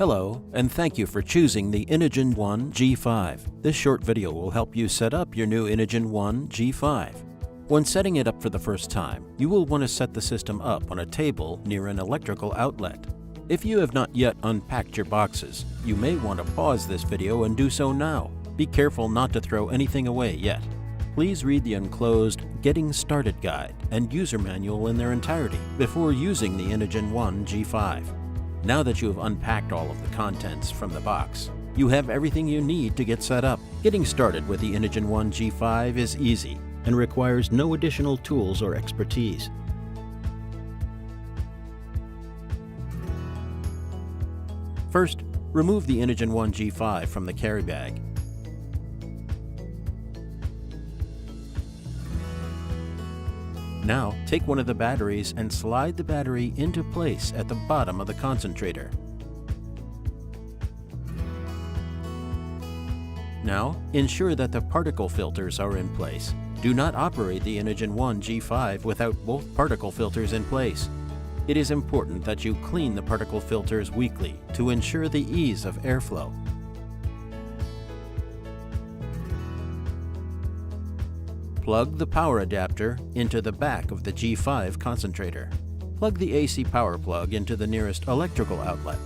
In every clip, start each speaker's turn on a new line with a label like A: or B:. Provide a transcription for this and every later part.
A: Hello, and thank you for choosing the Inogen One G5. This short video will help you set up your new Inogen One G5. When setting it up for the first time, you will want to set the system up on a table near an electrical outlet. If you have not yet unpacked your boxes, you may want to pause this video and do so now. Be careful not to throw anything away yet. Please read the enclosed Getting Started Guide and user manual in their entirety before using the Inogen One G5. Now that you have unpacked all of the contents from the box, you have everything you need to get set up. Getting started with the Inogen One G5 is easy and requires no additional tools or expertise. First, remove the Inogen One G5 from the carry bag. Now, take one of the batteries and slide the battery into place at the bottom of the concentrator. Now, ensure that the particle filters are in place. Do not operate the Inogen One G5 without both particle filters in place. It is important that you clean the particle filters weekly to ensure the ease of airflow. Plug the power adapter into the back of the G5 concentrator. Plug the AC power plug into the nearest electrical outlet.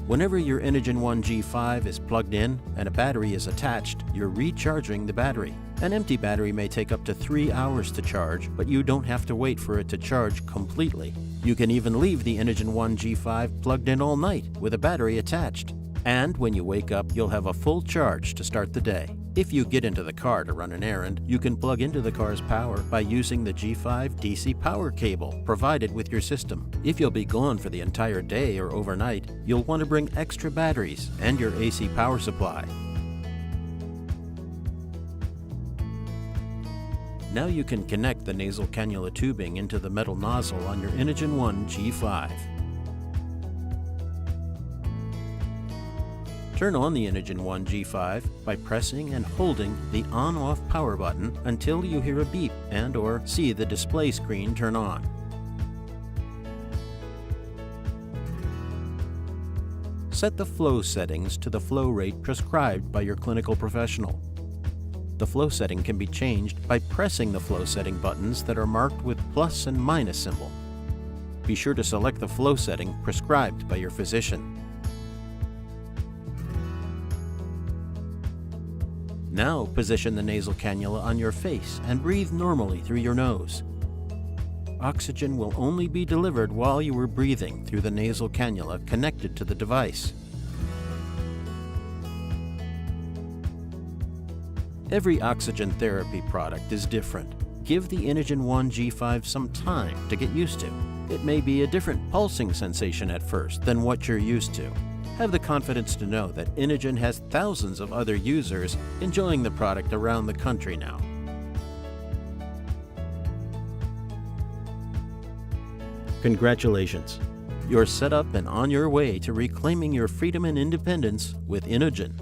A: Whenever your Inogen One G5 is plugged in and a battery is attached, you're recharging the battery. An empty battery may take up to 3 hours to charge, but you don't have to wait for it to charge completely. You can even leave the Inogen One G5 plugged in all night with a battery attached. And when you wake up, you'll have a full charge to start the day. If you get into the car to run an errand, you can plug into the car's power by using the G5 DC power cable provided with your system. If you'll be gone for the entire day or overnight, you'll want to bring extra batteries and your AC power supply. Now you can connect the nasal cannula tubing into the metal nozzle on your Inogen One G5. Turn on the Inogen One G5 by pressing and holding the on-off power button until you hear a beep and/or see the display screen turn on. Set the flow settings to the flow rate prescribed by your clinical professional. The flow setting can be changed by pressing the flow setting buttons that are marked with plus and minus symbol. Be sure to select the flow setting prescribed by your physician. Now position the nasal cannula on your face and breathe normally through your nose. Oxygen will only be delivered while you are breathing through the nasal cannula connected to the device. Every oxygen therapy product is different. Give the Inogen One G5 some time to get used to. It may be a different pulsing sensation at first than what you're used to. Have the confidence to know that Inogen has thousands of other users enjoying the product around the country now. Congratulations! You're set up and on your way to reclaiming your freedom and independence with Inogen.